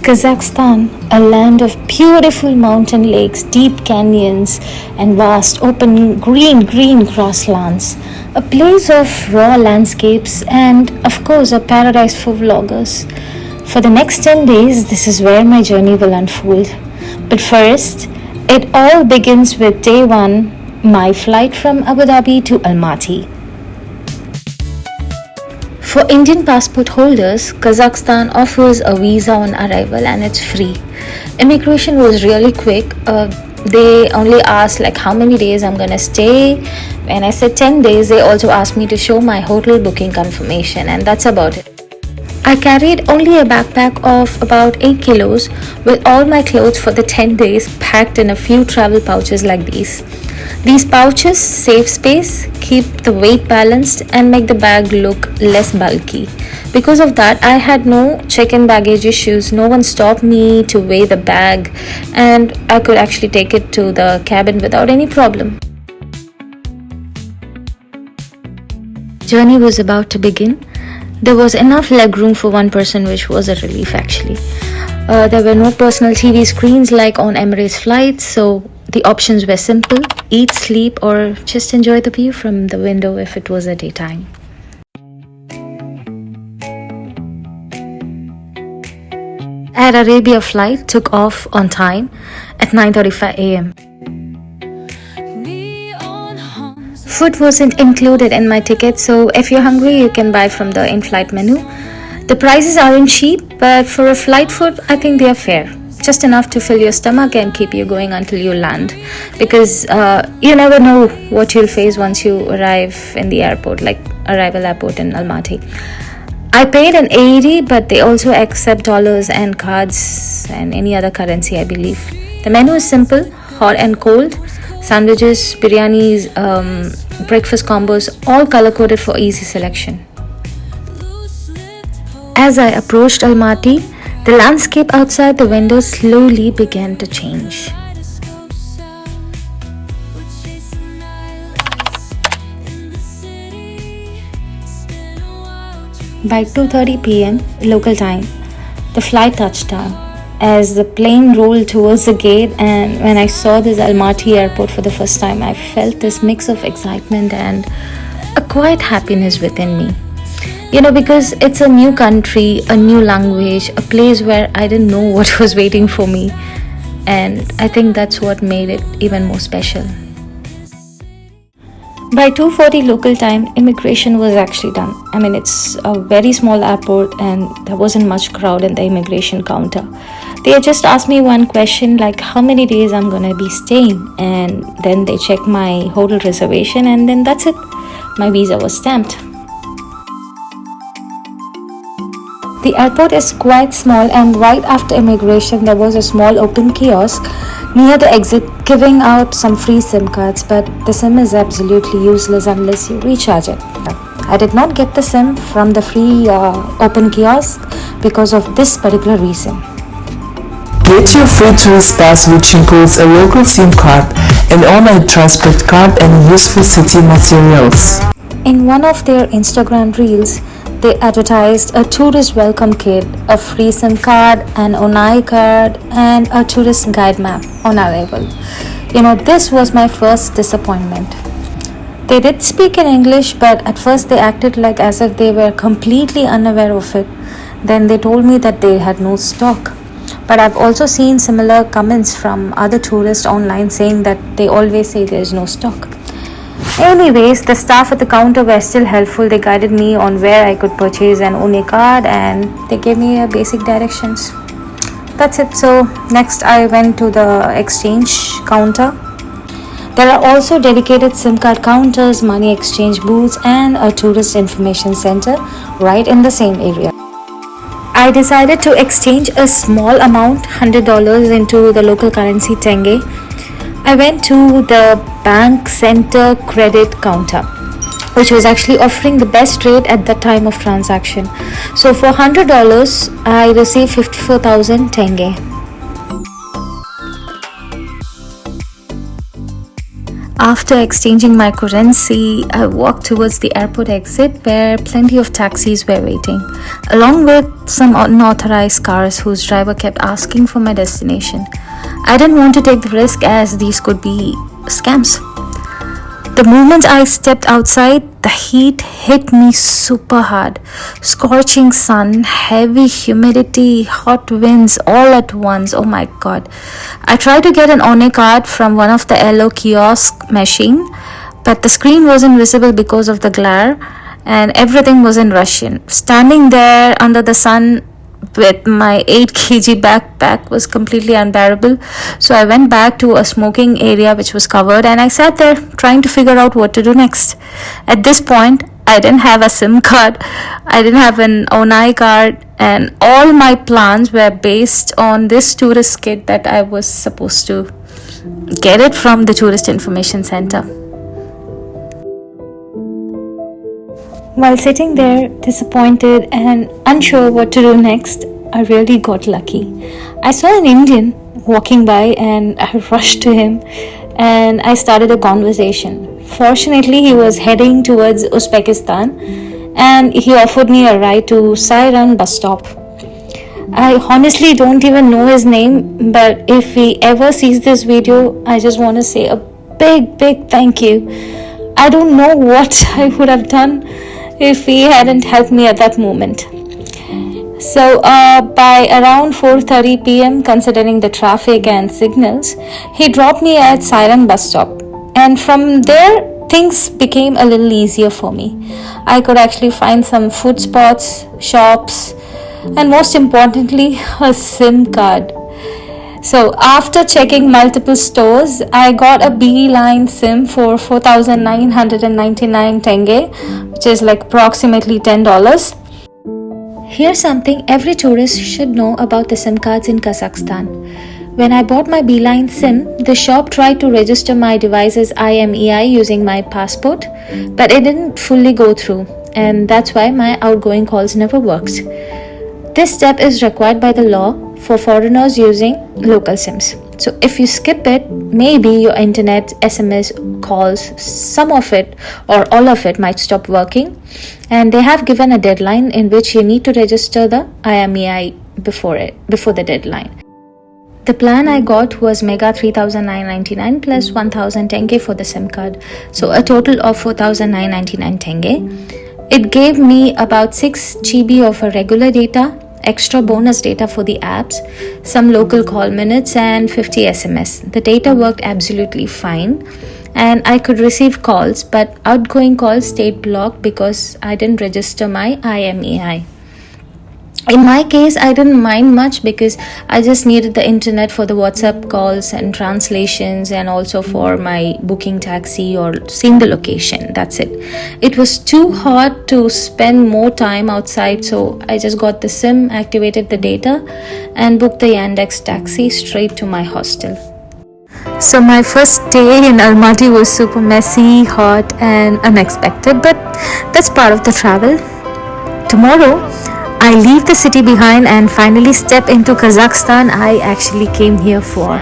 Kazakhstan, a land of beautiful mountain lakes, deep canyons, and vast open green grasslands. A place of raw landscapes and, of course, a paradise for vloggers. For the next 10 days, this is where my journey will unfold. But first, it all begins with day 1, my flight from Abu Dhabi to Almaty. For Indian passport holders, Kazakhstan offers a visa on arrival and it's free. Immigration was really quick. They only asked like how many days I'm gonna stay. When I said 10 days, they also asked me to show my hotel booking confirmation, and that's about it. I carried only a backpack of about 8 kilos with all my clothes for the 10 days packed in a few travel pouches like these. These pouches save space, keep the weight balanced, and make the bag look less bulky. Because of that, I had no check-in baggage issues. No one stopped me to weigh the bag, and I could actually take it to the cabin without any problem. Journey was about to begin. There was enough legroom for one person, which was a relief actually. There were no personal TV screens like on Emirates flights, so the options were simple: eat, sleep, or just enjoy the view from the window if it was a daytime. Air Arabia flight took off on time at 9:35 a.m. Food wasn't included in my ticket, so if you're hungry, you can buy from the in-flight menu. The prices aren't cheap, but for a flight food, I think they are fair. Just enough to fill your stomach and keep you going until you land, because you never know what you'll face once you arrive in the airport, like Arrival Airport in Almaty. I paid in AED, but they also accept dollars and cards and any other currency, I believe. The menu is simple: hot and cold, sandwiches, biryanis, breakfast combos, all color-coded for easy selection. As I approached Almaty, the landscape outside the window slowly began to change. By 2:30 p.m. local time, the flight touched down. As the plane rolled towards the gate, and when I saw this Almaty Airport for the first time, I felt this mix of excitement and a quiet happiness within me. Because it's a new country, a new language, a place where I didn't know what was waiting for me. And I think that's what made it even more special. By 2:40 local time, immigration was actually done. It's a very small airport and there wasn't much crowd in the immigration counter. They just asked me one question like how many days I'm gonna be staying, and then they checked my hotel reservation, and then that's it. My visa was stamped. The airport is quite small, and right after immigration there was a small open kiosk near the exit giving out some free SIM cards, but the SIM is absolutely useless unless you recharge it. I did not get the SIM from the free open kiosk because of this particular reason. Get your free tourist pass, which includes a local SIM card, an online transport card, and useful city materials. In one of their Instagram reels, they advertised a tourist welcome kit, a free SIM card, an Onai card, and a tourist guide map on arrival. This was my first disappointment. They did speak in English, but at first they acted like as if they were completely unaware of it. Then they told me that they had no stock. But I've also seen similar comments from other tourists online saying that they always say there's no stock. Anyways, the staff at the counter were still helpful. They guided me on where I could purchase an One card, and they gave me basic directions. That's it. So next I went to the exchange counter. There are also dedicated SIM card counters, money exchange booths, and a tourist information center right in the same area. I decided to exchange a small amount, $100, into the local currency tenge. I went to the bank center credit counter, which was actually offering the best rate at the time of transaction. So for $100, I received 54,000 tenge. After exchanging my currency, I walked towards the airport exit where plenty of taxis were waiting, along with some unauthorized cars whose driver kept asking for my destination. I didn't want to take the risk as these could be scams. The moment I stepped outside, the heat hit me super hard. Scorching sun, heavy humidity, hot winds all at once. Oh my god. I tried to get an ONE card from one of the yellow kiosk machine, but the screen wasn't visible because of the glare and everything was in Russian. Standing there under the sun with my 8 kg backpack was completely unbearable. So I went back to a smoking area which was covered and I sat there trying to figure out what to do next. At this point, I didn't have a SIM card, I didn't have an ONE card, and all my plans were based on this tourist kit that I was supposed to get it from the tourist information center. While sitting there, disappointed and unsure what to do next, I really got lucky. I saw an Indian walking by and I rushed to him and I started a conversation. Fortunately, he was heading towards Uzbekistan and he offered me a ride to Charyn bus stop. I honestly don't even know his name, but if he ever sees this video, I just want to say a big thank you. I don't know what I would have done if he hadn't helped me at that moment. So by around 4:30 p.m., considering the traffic and signals, he dropped me at Charyn bus stop, and from there things became a little easier for me. I could actually find some food spots, shops, and most importantly, a SIM card. So after checking multiple stores, I got a Beeline SIM for 4,999 tenge, which is like approximately $10. Here's something every tourist should know about the SIM cards in Kazakhstan. When I bought my Beeline SIM, the shop tried to register my device's IMEI using my passport, but it didn't fully go through, and that's why my outgoing calls never worked. This step is required by the law for foreigners using local SIMs. So if you skip it, maybe your internet, SMS, calls, some of it or all of it might stop working, and they have given a deadline in which you need to register the IMEI before the deadline. The plan I got was Mega 3,999 plus 1,000 tenge for the SIM card, so a total of 4,999 tenge. It gave me about 6 GB of a regular data, extra bonus data for the apps, some local call minutes and 50 SMS. The data worked absolutely fine and I could receive calls, but outgoing calls stayed blocked because I didn't register my IMEI. In my case, I didn't mind much because I just needed the internet for the WhatsApp calls and translations and also for my booking taxi or seeing the location. That's it. It was too hot to spend more time outside, so I just got the SIM, activated the data and booked the Yandex taxi straight to my hostel. So my first day in Almaty was super messy, hot and unexpected, but that's part of the travel. Tomorrow, I leave the city behind and finally step into Kazakhstan I actually came here for.